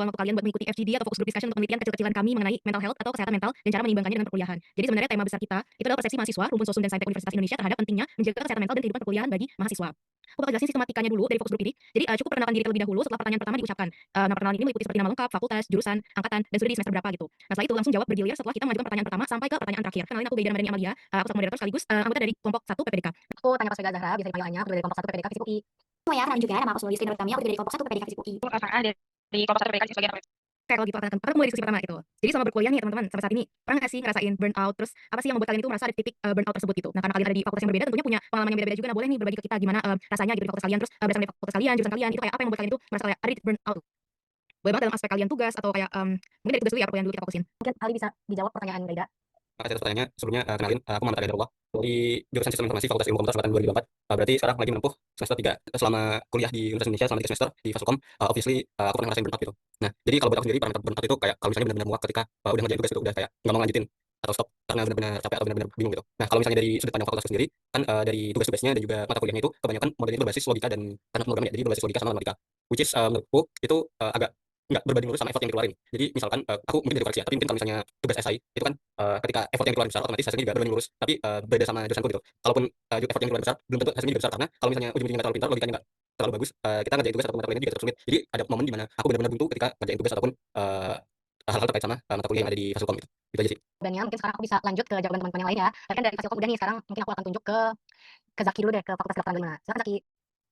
waktu kalian buat mengikuti FGD atau focus group discussion untuk penelitian kecil-kecilan kami mengenai mental health atau kesehatan mental dan cara menyeimbangkannya dengan perkuliahan. Jadi sebenarnya tema besar kita itu adalah persepsi mahasiswa Rumpun Sosum dan Saintek Universitas Indonesia terhadap pentingnya menjaga kesehatan mental dan kehidupan perkuliahan bagi mahasiswa. Aku bakal jelasin sistematikanya dulu dari fokus group ini. Jadi cukup perkenalkan diri terlebih dahulu setelah pertanyaan pertama diucapkan. Nah, perkenalan ini meliputi seperti nama lengkap, fakultas, jurusan, angkatan, dan sudah di semester berapa gitu. Nah, setelah itu langsung jawab bergilir setelah kita mengajukan pertanyaan pertama sampai ke pertanyaan terakhir. Kenalin aku Beda Ramadhani Amalia. Aku selaku moderator sekaligus anggota dari kelompok 1 PPDK. Aku Tanya Paswega Zahra, biasa dipanggil Anya, aku dari kelompok 1 PPDK Fisip UI. Semuanya, kenalin juga, nama aku Sulawesi Screen kami, aku juga dari kelompok 1 PPDK Fisip UI. Farah dari kelompok 1 PPK sebagai namanya. Oke, kalau gitu akan mulai diskusi pertama gitu. Jadi selama berkuliah nih teman-teman sampai saat ini pernah nggak sih ngerasain burnout? Terus apa sih yang membuat kalian itu merasa ada titik burnout tersebut gitu? Nah, karena kalian ada di fakultas yang berbeda tentunya punya pengalaman yang beda-beda juga. Nah, boleh nih berbagi ke kita gimana rasanya gitu di fakultas kalian, terus berdasarkan dari fakultas kalian, jurusan kalian itu kayak apa yang membuat kalian itu merasa kayak ada di burnout? Boleh banget dalam aspek kalian tugas atau kayak mungkin dari tugas dulu ya, apa yang dulu kita fokusin. Mungkin Ali bisa dijawab pertanyaan Gaida. Makasih atas pertanyaannya. Sebelumnya kenalin, aku Muhammad Ali Darullah di jurusan Sistem Informasi Fakultas Ilmu Komputer Angkatan 2024. Berarti sekarang lagi menempuh semester 3. Selama kuliah di Universitas Indonesia selama 3 semester di Fakulkom, obviously aku pernah ngerasain burnout gitu. Nah, jadi kalau buat aku sendiri parameter burnout itu kayak kalau misalnya benar-benar muak ketika udah ngerjain tugas itu udah kayak nggak mau lanjutin atau stop karena benar-benar capek atau benar-benar bingung gitu. Nah, kalau misalnya dari sudut pandang fakultas sendiri kan dari tugas-tugasnya dan juga mata kuliahnya itu kebanyakan modelnya itu berbasis logika dan teknik pemrograman ya. Jadi berbasis logika sama matematika. Which is menurutku itu agak nggak berbanding lurus sama effort yang dikeluarin. Jadi misalkan aku mungkin dari koreksi ya, tapi mungkin kalau misalnya tugas esai itu kan ketika effort yang dikeluarin besar otomatis hasilnya juga berbanding lurus. Tapi beda sama jurusanku gitu. Kalaupun effort yang dikeluarin besar belum tentu hasilnya juga besar karena kalau misalnya ujung-ujungnya nggak terlalu pintar, logikanya nggak terlalu bagus, kita ngerjain tugas atau mata kuliahnya juga tetap sulit. Jadi ada momen di mana aku benar-benar buntu ketika ngerjain tugas ataupun hal-hal terkait sama mata kuliah yang ada di Fasilkom gitu. Itu aja sih. Jawabannya mungkin sekarang aku bisa lanjut ke jawaban teman-teman yang lain ya. Tapi kan dari Fasilkom udah nih, sekarang mungkin aku akan tunjuk ke Zaki dulu deh, ke Fakultas Kedokteran 5. Silakan Zaki.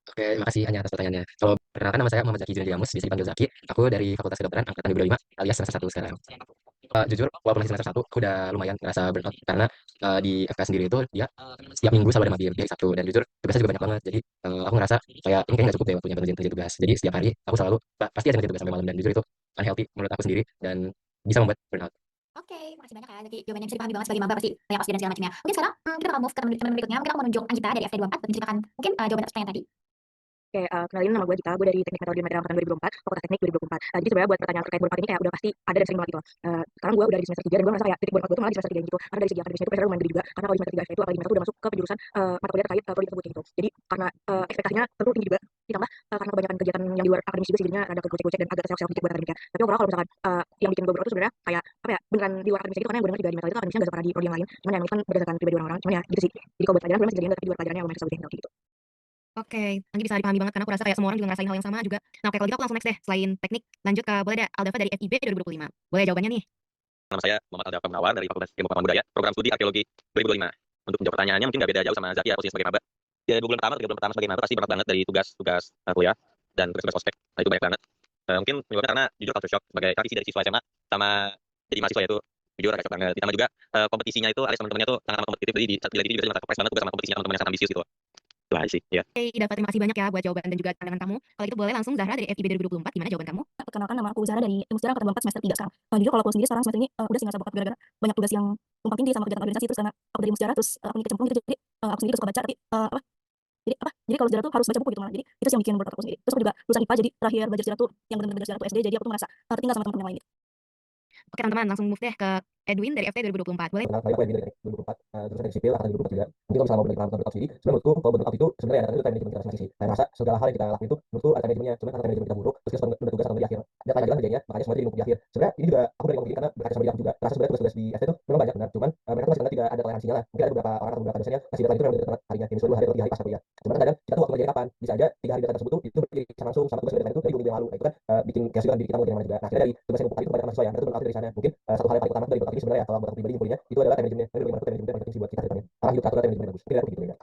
Oke, terima kasih hanya atas pertanyaannya. Kalau perkenalkan nama saya Muhammad Zaki Junediamus, bisa dipanggil Zaki. Aku dari Fakultas Kedokteran angkatan 2025 alias semester 1 sekarang. Jujur, walaupun masih semester 1, aku udah lumayan ngerasa burnout karena di FK sendiri itu dia setiap minggu selalu ada mabim di hari Sabtu dan jujur tugasnya juga banyak banget. Jadi aku ngerasa kayak ini kayaknya nggak cukup deh waktunya buat ngerjain tugas. Jadi setiap hari aku selalu pasti aja ngerjain tugas sampai malam dan jujur itu unhealthy menurut aku sendiri dan bisa membuat burnout. Oke, makasih banyak ya. Jadi jawabannya bisa dipahami banget sebagai maba pasti banyak pasti dan segala macamnya. Mungkin sekarang kita bakal move ke teman berikutnya. Mungkin aku menunjuk Anggita dari FT24 untuk menceritakan mungkin jawaban atas pertanyaan tadi. Oke, kenalin nama gue Gita, gue dari Teknik Metode Material Angkatan 2024, Fakultas Teknik 2024. Jadi sebenarnya buat pertanyaan terkait burnout ini kayak udah pasti ada dan sering banget gitu. Sekarang gue udah di semester 3 dan gue ngerasa kayak titik burnout gue tuh malah di semester 3 gitu. Karena dari segi akademisnya itu pressure lumayan gede juga. Karena kalau di semester 3 FT itu apalagi mereka udah masuk ke penjurusan mata kuliah terkait prodi tersebut gitu. Jadi karena ekspektasinya tentu tinggi juga. Ditambah karena kebanyakan kegiatan yang di luar akademis juga sih jadinya ada kegocek-gocek dan agak keselak dikit buat akademiknya. Tapi overall kalau misalkan yang bikin gue burnout itu sebenarnya kayak apa ya, beneran di luar akademisnya gitu karena yang gue dengar juga di metal itu akademisnya nggak separah di prodi yang lain. Cuman yang kan berdasarkan pribadi orang-orang. Cuman ya gitu sih. Jadi kalau buat pelajaran gue masih jadinya tapi di luar pelajarannya lumayan kesel gitu. Oke, Anggi bisa dipahami banget karena aku rasa kayak semua orang juga ngerasain hal yang sama juga. Nah, oke kalau gitu aku langsung next deh. Selain teknik, lanjut ke boleh deh Aldafa dari FIB 2025. Boleh jawabannya nih. Nama saya Muhammad Aldafa Munawar dari Fakultas Ilmu Pengetahuan Budaya, Program Studi Arkeologi 2025. Untuk menjawab pertanyaannya mungkin nggak beda jauh sama Zaki ya, posisi sebagai maba. Ya 2 bulan pertama, 3 bulan pertama sebagai maba pasti berat banget dari tugas kuliah dan tugas-tugas ospek. Nah, itu banyak banget. Mungkin menyebabkan karena jujur culture shock sebagai transisi dari siswa SMA sama jadi mahasiswa itu jujur agak shock banget. Ditambah juga kompetisinya itu alias teman-temannya tuh sangat kompetitif, jadi di satu juga merasa kepres banget tugas sama kompetisinya teman-teman yang sangat ambisius gitu. Itu aja sih, ya. Oke, Ida, terima kasih banyak ya buat jawaban dan juga pandangan kamu. Kalau gitu boleh langsung Zahra dari FIB 2024. Gimana jawaban kamu? Perkenalkan, nama aku Zahra dari Ilmu Sejarah Angkatan 24 semester 3 sekarang. Jujur kalau aku sendiri sekarang semester ini udah sih ngerasa bokap gara-gara banyak tugas yang tumpang tindih sama kegiatan organisasi, terus karena aku dari Ilmu Sejarah terus aku kecemplung gitu, jadi aku sendiri suka baca tapi jadi kalau sejarah tuh harus baca buku gitu malah. Jadi itu sih yang bikin berat aku sendiri. Terus aku juga lulusan IPA jadi terakhir belajar sejarah tuh yang benar-benar sejarah tuh SD, jadi aku tuh ngerasa tertinggal sama teman-teman yang lain gitu. Oke, teman-teman, langsung move deh ke Edwin dari FT 2024. Boleh? Kenal, aku Edwin dari 2024, jurusan Teknik Sipil angkatan 2024 juga. Mungkin kalau misalnya mau balik tentang burnout sendiri, sebenarnya menurutku kalau burnout itu sebenarnya ada itu time management kita masing-masing sih. Saya merasa segala hal yang kita lakuin itu menurutku ada time manajemennya, cuma karena time management kita buruk, terus kita nunda tugas sampai di akhir. Ada kayak ngerjainnya, makanya semua jadi numpuk di akhir. Sebenarnya ini juga aku balik ngomong gini karena berkaca sama diri aku juga. Rasa sebenarnya tugas-tugas di FT itu memang banyak benar, cuman mereka tuh masih tidak ada toleransinya lah. Mungkin ada beberapa orang atau beberapa dosennya masih deadline itu memang dekat harinya, ini 2 hari atau 3 hari pas kuliah. Cuman kadang kita tuh waktu kerjanya kapan? Bisa aja 3 hari deadline tersebut tuh itu beririsan langsung sama tugas deadline itu dari 2 minggu yang lalu. Nah, itu kan bikin chaos juga kan diri kita mau dari mana juga. Nah, akhirnya dari tugas yang numpuk tadi itu kebanyakan mahasiswa ya, itu burnout dari sana. Mungkin satu hal yang paling utama dari burnout ini sebenarnya kalau buat aku pribadi ngumpulnya itu adalah time manajemennya. Jadi bagaimana time manajemennya paling penting sih buat kita ke depannya. Arah hidup teratur dan manajemen bagus. Mungkin aku gitu ya.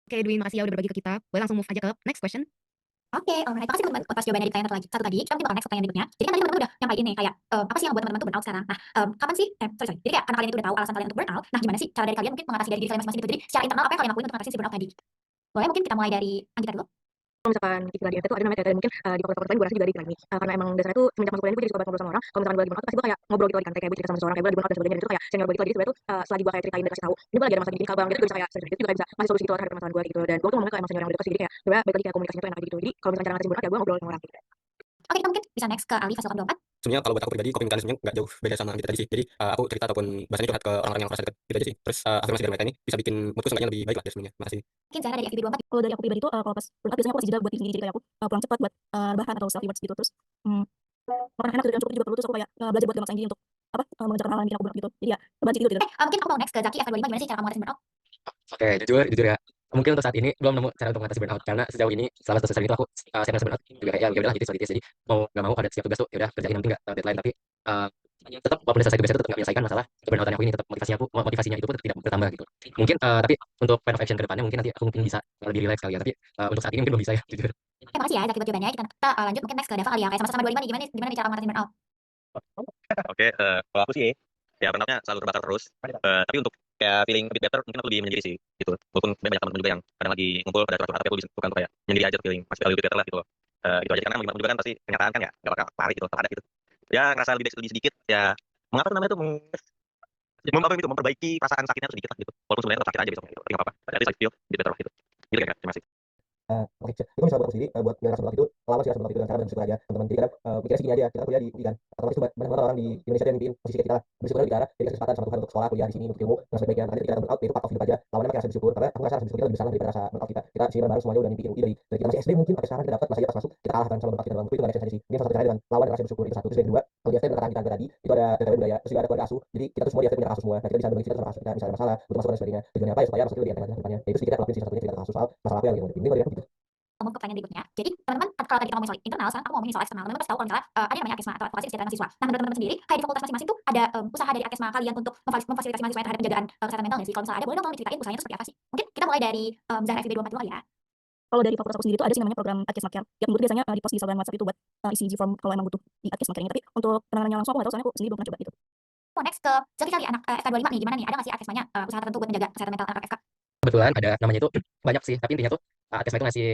Oke, Edwin, makasih ya udah berbagi ke kita. Boleh langsung move aja ke next question. Oke, alright. Makasih teman-teman atas jawaban dari pertanyaan satu tadi. Sekarang kita bakal next ke pertanyaan berikutnya. Jadi kan tadi teman-teman udah nyampaiin nih kayak apa sih yang membuat teman-teman tuh burnout sekarang. Nah, kapan sih sorry. Jadi kayak karena kalian itu udah tahu alasan kalian untuk burnout. Nah, gimana sih cara dari kalian mungkin mengatasi dari diri kalian masing-masing gitu. Jadi secara internal apa yang kalian lakuin untuk mengatasi si burnout tadi? Boleh mungkin kita mulai dari Anggita dulu. Kalau misalkan istilah di FT itu ada namanya TT, mungkin di fakultas lain gue rasa juga ada istilah ini. Karena emang dasarnya tuh semenjak masuk kuliah gue jadi suka banget ngobrol sama orang. Kalau misalkan gue lagi burnout pasti gue kayak ngobrol gitu lagi kan, kayak gue cerita sama seseorang kayak gue lagi burnout dan sebagainya, dan itu kayak senior gue gitu. Jadi sebenarnya tuh selagi gue kayak ceritain dan kasih tahu ini gue lagi ada masalah gini kabang gitu, gue bisa kayak sering itu juga bisa ngasih solusi gitu terhadap permasalahan gue gitu. Dan gue tuh ngomongnya kayak emang senior yang udah dekat, jadi kayak sebenarnya balik lagi kayak komunikasinya tuh enak gitu. Jadi kalau misalkan cara ngatasin burnout ya gue ngobrol sama orang gitu. Oke, kita mungkin bisa next ke Ali Fasilkom 24. Sebenarnya kalau buat aku pribadi coping mekanismenya nggak jauh beda sama kita tadi sih. Jadi aku cerita ataupun bahasanya curhat ke orang-orang yang merasa dekat gitu aja sih. Terus afirmasi dari mereka ini bisa bikin moodku seenggaknya lebih baik lah dari sebelumnya. Makasih. Mungkin Zahra dari FIB 24. Kalau dari aku pribadi tuh kalau pas burnout biasanya aku kasih jeda buat diri sendiri, jadi kayak aku pulang cepat buat rebahan atau self rewards gitu. Terus makanan enak gitu dan cukupnya juga perlu, terus aku kayak, belajar buat gak maksain diri untuk, mengejar kenalan bikin aku burnout gitu. Jadi ya, banget sih gitu. Mungkin aku mau next ke Zaki F25 gimana sih cara kamu ngatasin burnout? Oke, jujur ya. Mungkin untuk saat ini belum nemu cara untuk mengatasi burnout karena sejauh ini selama 1 semester ini tuh aku sering merasa burnout juga kayak ya udahlah gitu solitis. Jadi mau nggak mau ada setiap tugas tuh ya udah kerjain yang penting nggak deadline tapi uh, tetap walaupun udah selesai tugasnya tetap nggak menyelesaikan masalah burnoutan aku ini tetap motivasinya itu pun tetap tidak bertambah gitu. Mungkin tapi untuk plan of action ke depannya mungkin nanti aku mungkin bisa lebih relax kali ya tapi untuk saat ini mungkin belum bisa ya jujur. Oke, makasih ya Zaki buat jawabannya. Kita lanjut mungkin next ke Dava kali ya. Kayak sama-sama 25 nih, gimana nih cara ngatasin burnout? Oke, kalau aku sih ya burnoutnya selalu terbakar terus. Tapi untuk kayak feeling a bit better mungkin aku lebih menyendiri sih gitu. Walaupun banyak teman-teman juga yang kadang lagi ngumpul pada curhat tapi aku bisa bukan tuh kayak menyendiri aja tuh feeling masih lebih better lah gitu loh. Gitu aja karena gimana juga kan pasti kenyataan kan ya nggak bakal lari gitu tetap ada gitu. Ya ngerasa lebih sedikit ya mengapa namanya tuh memperbaiki perasaan sakitnya tuh sedikit lah gitu. Walaupun sebenarnya tetap sakit aja besoknya gitu. Tapi nggak apa-apa. Jadi I feel a bit better lah gitu. Gitu kan. Terima kasih. Oke, itu misalnya buat aku sendiri, buat ngerasa berdoa itu, lawan sih rasa berdoa itu dengan cara bersyukur aja, teman-teman. Jadi kadang mikirnya segini aja, kita kan kuliah di UI kan, otomatis tuh banyak banget orang di Indonesia yang mimpiin posisi kayak kita lah. Bersyukur aja bicara, jadi kesempatan sama Tuhan untuk sekolah, kuliah di sini, untuk ilmu, dan sebaiknya nanti ketika kita burnout, itu part of hidup aja. Lawannya makin rasa bersyukur, karena aku ngerasa rasa bersyukur kita lebih besar daripada rasa burnout kita. Kita sini bareng semuanya udah mimpi UI dari kita masih SD mungkin, sampai sekarang kita dapat, masih aja pas masuk, kita kalahkan sama burnout kita dalam itu nggak ada sense aja sih. Ini salah satu caranya dengan lawan rasa bersyukur itu satu. Terus yang kedua, kalau di FT benar kita tadi, itu ada TTW budaya, terus juga ada keluarga asuh. Jadi kita tuh semua di FT punya asuh semua. Nah, kita bisa berbagi cerita sama asuh kita, misalnya masalah, butuh masukan dan sebagainya. Tujuannya apa ya supaya masalah itu lebih enteng aja ke depannya. Ya itu sedikit kita lakuin sih, satunya cerita ke asuh soal masalah apa yang lagi mau ini gitu. Ngomong ke pertanyaan berikutnya. Jadi teman-teman kalau tadi kita ngomongin soal internal, sekarang aku ngomongin soal eksternal. Teman-teman pasti tahu kalau misalnya ada yang namanya Akesma atau advokasi kesehatan mahasiswa. Nah, menurut teman-teman sendiri, kayak di fakultas masing-masing tuh ada usaha dari Akesma kalian untuk memfasilitasi mahasiswa terhadap penjagaan kesehatan mental nggak sih? Kalau misalnya ada, boleh dong tolong diceritain usahanya itu seperti apa sih? Mungkin kita mulai dari Zahra FIB 24 dulu kali ya. Kalau dari fakultas aku sendiri tuh ada sih namanya program Adkesma Care. Tiap minggu tuh biasanya di-post di saluran WhatsApp itu buat isi form kalau emang butuh di Adkesma Care ini. Tapi untuk penanganannya langsung aku nggak tahu soalnya aku sendiri belum pernah coba gitu. Mau next ke Zaki kali anak FK25 nih, gimana nih? Ada nggak sih Akesmanya usaha tertentu buat menjaga kesehatan mental anak FK? Kebetulan ada namanya itu banyak sih tapi intinya tuh Atkesma itu ngasih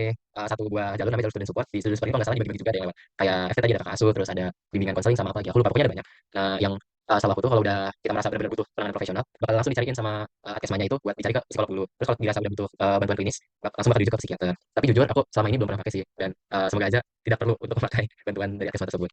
satu buah jalur namanya jalur student support. Di student support itu kalau nggak salah dibagi-bagi juga ada yang lewat kayak FT tadi ada kakak asuh terus ada bimbingan konseling sama apa lagi aku lupa pokoknya ada banyak. Nah yang setahu aku tuh kalau udah kita merasa benar-benar butuh penanganan profesional bakal langsung dicariin sama Atkesmanya itu buat dicari ke psikolog dulu. Terus kalau dirasa udah butuh bantuan klinis langsung bakal dirujuk ke psikiater. Tapi jujur aku selama ini belum pernah pakai sih dan semoga aja tidak perlu untuk memakai bantuan dari Atkesma tersebut.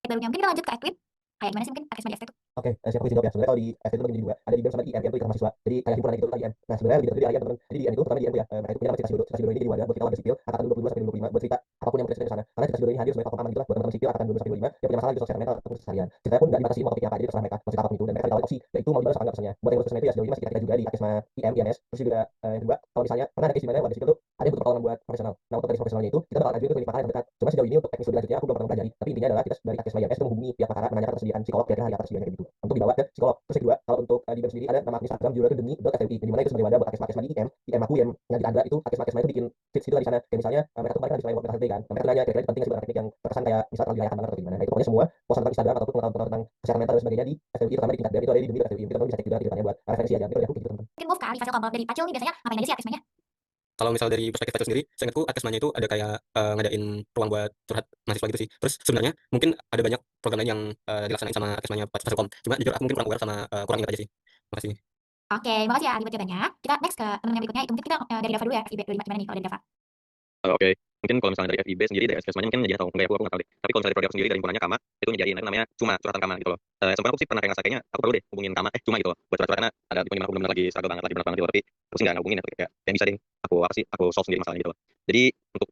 Barunya mungkin kita lanjut ke Edwin. Kayak gimana sih mungkin Akesma di FK itu? Oke, siap aku izin jawab ya. Sebenarnya kalau di FT itu bagi dua, ada di BEM sama di IM, itu ikatan mahasiswa. Jadi kayak himpunan gitu tadi IM. Nah, sebenarnya lebih dari IM teman-teman. Jadi di IM itu pertama di IM itu ya, mereka itu punya namanya Cita Sidodo. Cita Sidodo ini jadi wadah buat kita warga sipil angkatan 22 sampai 25 buat cerita apapun yang bercerita di sana. Karena Cita Sidodo ini hadir sebagai tokoh paman gitu lah buat teman-teman sipil angkatan 22 sampai 25 yang punya masalah gitu kesehatan mental ataupun keseharian. Ceritanya pun nggak dibatasi mau topiknya apa, jadi terserah mereka mau cerita apapun itu dan mereka ditawarin opsi, yaitu mau gimana sama nggak pesannya. Buat yang pesannya itu ya sejauh ini masih kita juga di Akesma IM, INS. Terus juga yang kedua, kalau misalnya pernah ada case di mana warga sipil tuh ada yang butuh pertolongan buat profesional. Nah, untuk teknis profesionalnya itu kita bakal ajuin ke klinik pakar yang terdekat. Cuma sejauh ini untuk teknis lebih lanjutnya aku belum pernah pelajari. Tapi intinya adalah kita dari Akesma INS itu menghubungi pihak pakar menanyakan ketersediaan psikolog kira-kira hari apa tersediaannya kayak gitu untuk dibawa ke psikolog. Terus yang kedua, kalau untuk di BEM sendiri ada nama Instagram jurnal.demi.fwi, di mana itu sebagai wadah buat akesma di IM aku yang di Andra itu akesma itu bikin tips gitu lah di sana. Kayak misalnya mereka tuh kemarin kan di selain world kan. Nah, mereka nanya kira-kira penting nggak sih teknik yang terkesan kayak misalnya terlalu dirayakan banget atau gimana. Nah, itu pokoknya semua posan tentang Instagram ataupun pengetahuan tentang kesehatan mental dan sebagainya di FWI terutama di tingkat BEM itu ada di demi.fwi. Kita bisa cek juga di depannya buat referensi aja. Itu dari aku gitu teman-teman. Mungkin move ke Alif Fasil kalau dari Acil nih biasanya ngapain aja sih Akesmanya? Kalau misal dari perspektif Fatul sendiri, seingatku Akesmanya itu ada kayak ngadain ruang buat curhat mahasiswa gitu sih. Terus sebenarnya mungkin ada banyak program lain yang dilaksanain sama Akesmanya Fasilkom. Cuma jujur aku mungkin kurang aware sama kurang ingat aja sih. Makasih. Oke, makasih ya Ali buat jawabannya. Kita next ke teman yang berikutnya, itu mungkin kita dari Dava dulu ya, FIB 25 gimana nih kalau dari Dava? Oke, mungkin kalau misalnya dari FIB sendiri dari Akesmanya mungkin nyediain atau enggak ya aku nggak tahu deh. Tapi kalau misalnya dari prodi aku sendiri dari himpunannya Kama itu nyediain itu namanya cuma curhatan Kama gitu loh. Sebenarnya aku sih pernah kayak ngerasa kayaknya aku perlu deh hubungin Kama cuma gitu loh buat curhat karena ada tipe aku benar-benar lagi struggle banget gitu loh. Tapi aku sih nggak hubungin ya kayak bisa deh aku apa sih aku solve sendiri masalahnya gitu loh. Jadi untuk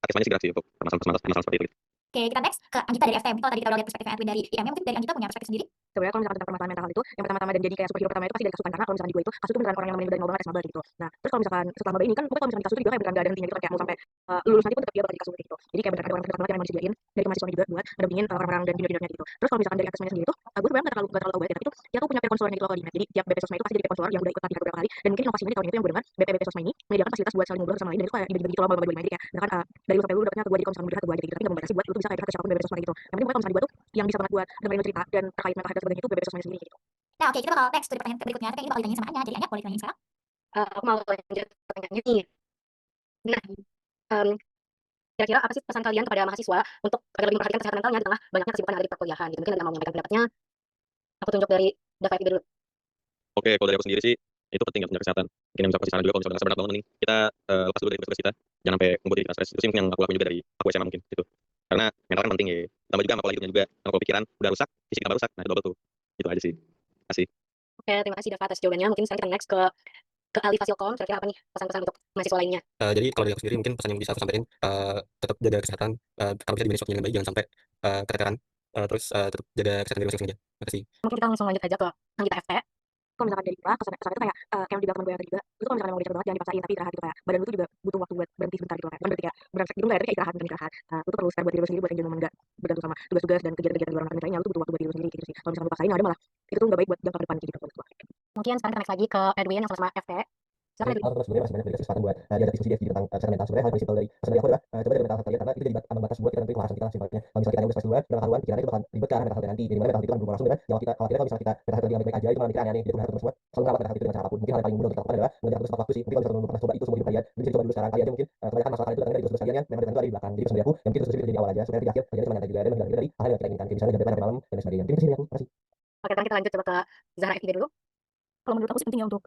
Akesmanya sih gerak sih untuk masalah seperti itu. Oke, kita next ke Anggita dari FTM. Kalau tadi kita udah lihat perspektif Edwin dari IM, mungkin dari Anggita punya perspektif sendiri? Sebenarnya kalau misalkan tentang permasalahan mental itu, yang pertama-tama dan jadi kayak superhero pertama itu pasti dari Kasukan, karena kalau misalkan di gue itu Kasu itu beneran orang yang nemenin gue dari nol banget maba gitu. Nah, terus kalau misalkan setelah maba ini kan, pokoknya kalau misalkan di Kasu itu juga kayak beneran gak ada hentinya gitu kan, kayak mau sampai lulus nanti pun tetap dia bakal di Kasu gitu. Jadi kayak beneran ada orang terdekat banget yang mau disediain dari mahasiswanya juga buat ngedampingin orang-orang dan junior-juniornya gitu. Terus kalau misalkan dari Akesmanya sendiri tuh, gue sebenarnya nggak terlalu tahu banget ya, tapi tuh dia tuh punya peer konselornya gitu loh kalau di Med. Jadi tiap BP Sosma itu pasti jadi peer konselor yang udah ikut pelatihan beberapa kali, dan mungkin inovasinya di tahun itu yang benar BP Sosma ini menyediakan fasilitas buat saling ngobrol sama lain, dan itu kayak dibagi-bagi gitu loh lomba-lomba 25. Jadi kayak misalkan dari lu sampai lu dapetnya ke gue, jadi kalau misalkan udah ke gue aja gitu, tapi nggak membatasi buat lu tuh bisa kayak curhat ke siapapun BP Sosma gitu. Yang penting pokoknya kalau misalkan gue tuh yang bisa banget buat dengerin lu cerita dan terkait mental health dan sebagainya itu BP Sosma sendiri gitu. Nah, oke, kita bakal next to pertanyaan berikutnya. Tapi ini bakal ditanyain sama Anya. Jadi Anya boleh ditanyain sekarang. Aku mau lanjut pertanyaannya nih. Nah, kira-kira apa sih pesan kalian kepada mahasiswa untuk agar lebih memperhatikan kesehatan mentalnya di tengah banyaknya kesibukan yang ada di perkuliahan gitu. Mungkin ada yang mau menyampaikan pendapatnya. Aku tunjuk dari Dava dulu. Oke, kalau dari aku sendiri sih itu penting ya punya kesehatan. Mungkin yang bisa kasih saran juga kalau misalnya ngerasa berat banget mending kita lepas dulu dari tugas kita. Jangan sampai membuat diri kita stres. Itu sih yang aku lakuin juga dari aku SMA mungkin gitu. Karena mental kan penting ya. Tambah juga sama pola hidupnya juga. Kalau pikiran udah rusak, fisik tambah rusak. Nah, itu double tuh. Itu aja sih. Kasih. Oke, terima kasih Dava atas jawabannya. Mungkin sekarang kita next ke ke ahli Fasilkom, kira-kira apa nih pesan-pesan untuk mahasiswa lainnya? Jadi kalau dari aku sendiri mungkin pesan yang bisa aku sampaikan, tetap jaga kesehatan, kalau bisa di-manage waktunya dengan baik, jangan sampai keteteran, terus tetap jaga kesehatan diri masing-masing aja. Makasih. Mungkin kita langsung lanjut aja ke Anggita FT. Kalau misalkan dari gua, kesan itu kayak, kayak yang dibilang temen gue yang tadi juga, itu kalau misalkan emang udah capek banget jangan dipaksain, tapi istirahat gitu, kayak badan lu tuh juga butuh waktu buat berhenti sebentar gitu, kayak bukan berhenti kayak brengsek gitu, kayak istirahat, bukan istirahat. Lu tuh perlu spare buat diri lu sendiri, buat enjoy momen, nggak bergantung sama tugas-tugas dan kegiatan-kegiatan di luar akademik lainnya. Lu tuh butuh waktu buat diri lu sendiri gitu sih. Kalau misalkan lu paksain, ada malah itu tuh nggak baik buat jangka depan gitu menurut gua. Mungkin sekarang kita next lagi ke Edwin yang sama-sama FT. Silakan Edwin. Terus sebenarnya masih banyak dari kesempatan buat diajak diskusi di FGD tentang kesehatan mental. Sebenarnya hal prinsipal dari pesan dari aku adalah coba jaga mental health kalian, karena itu jadi ambang batas buat kita nentuin kemarahan kita lah simpelnya. Kalau misalnya kita udah stres duluan, udah karuan, pikirannya itu bakal ribet ke arah mental health nanti. Jadi mana mental health itu kan berhubungan langsung dengan nyawa kita. Kalau kita misalnya kita mental health lagi baik-baik aja, itu malah mikir aneh-aneh. Jadi teman-teman semua selalu merawat mental health itu dengan cara apapun. Mungkin hal yang paling mudah untuk dilakukan adalah mengejar terus waktu sih. Mungkin kalau misalnya belum pernah coba itu semua hidup kalian, jadi coba dulu sekarang. Kali aja mungkin kebanyakan masalah itu datangnya dari tugas kalian yang memang ada di belakang. Jadi pesan dari aku, yang mungkin tugas dari awal aja supaya di akhir kalian cuma nyantai juga dan menghindar dari hal yang kita inginkan. Kayak misalnya jam malam dan lain sebagainya. Mungkin kesini aku. Terima kasih. Oke, sekarang kita lanjut coba ke Zahra FTG dulu. Kalau menurut aku sih penting ya untuk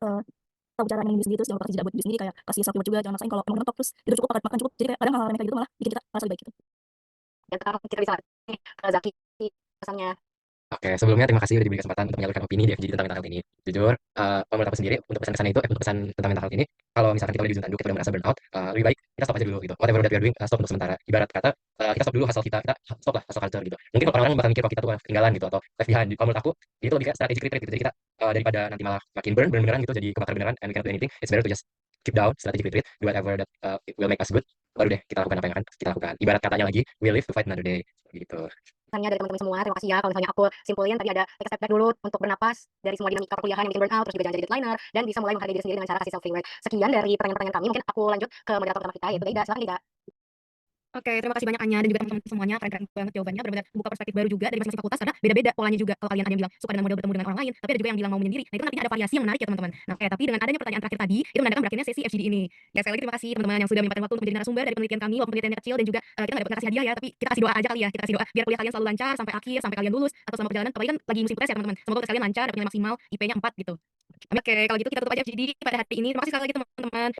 tahu cara nyenengin diri sendiri, terus jangan lupa kasih jeda buat diri sendiri, kayak kasih self reward juga, jangan maksain kalau emang mentok terus tidur cukup, makan cukup. Jadi kayak kadang hal-hal remeh kayak gitu malah bikin kita merasa lebih baik gitu. Dan sekarang kita bisa nih ke Zaki pesannya. Oke, sebelumnya terima kasih udah diberi kesempatan untuk menyalurkan opini di FGD tentang mental health ini. Jujur, menurut aku sendiri, untuk pesan-pesan itu, untuk pesan tentang mental health ini, kalau misalkan kita udah di ujung tanduk, kita udah merasa burnout, lebih baik kita stop aja dulu gitu. Whatever that we are doing, stop untuk sementara. Ibarat kata, kita stop dulu hustle kita stop lah hustle culture gitu. Mungkin kalau orang-orang bakal mikir kalau kita tuh ketinggalan gitu, atau left behind. Kalau menurut aku, itu lebih kayak strategic retreat gitu. Jadi kita, daripada nanti malah makin burn beneran gitu, jadi kebakar beneran, and we cannot do anything, it's better to just keep down, strategic retreat, do whatever that it will make us good, baru deh kita lakukan apa yang akan kita lakukan. Ibarat katanya lagi, we live to fight another day, gitu. Pesannya dari teman-teman semua, terima kasih ya. Kalau misalnya aku simpulin tadi ada take a step back dulu untuk bernapas dari semua dinamika perkuliahan yang bikin burnout, terus juga jangan jadi deadliner, dan bisa mulai menghargai diri sendiri dengan cara kasih self reward. Sekian dari pertanyaan-pertanyaan kami. Mungkin aku lanjut ke moderator pertama kita, yaitu Ida. Silakan Ida. Oke, terima kasih banyak Anya dan juga teman-teman semuanya, keren-keren banget jawabannya, benar-benar membuka perspektif baru juga dari masing-masing fakultas, karena beda-beda polanya juga. Kalau kalian ada yang bilang suka dengan model bertemu dengan orang lain, tapi ada juga yang bilang mau menyendiri. Nah, itu nantinya ada variasi yang menarik ya teman-teman. Nah, tapi dengan adanya pertanyaan terakhir tadi, itu menandakan berakhirnya sesi FGD ini. Ya, sekali lagi terima kasih teman-teman yang sudah menyempatkan waktu untuk menjadi narasumber dari penelitian kami, walaupun penelitiannya kecil, dan juga kita nggak dapat kasih hadiah ya, tapi kita kasih doa aja kali ya, kita kasih doa biar kuliah kalian selalu lancar sampai akhir, sampai kalian lulus atau selama perjalanan, apalagi kan lagi musim tes ya teman-teman. Semoga tes kalian lancar, dapat nilai maksimal, IP-nya 4 gitu. Oke, kalau gitu kita tutup aja FGD pada hari ini. Terima kasih sekali lagi teman-teman.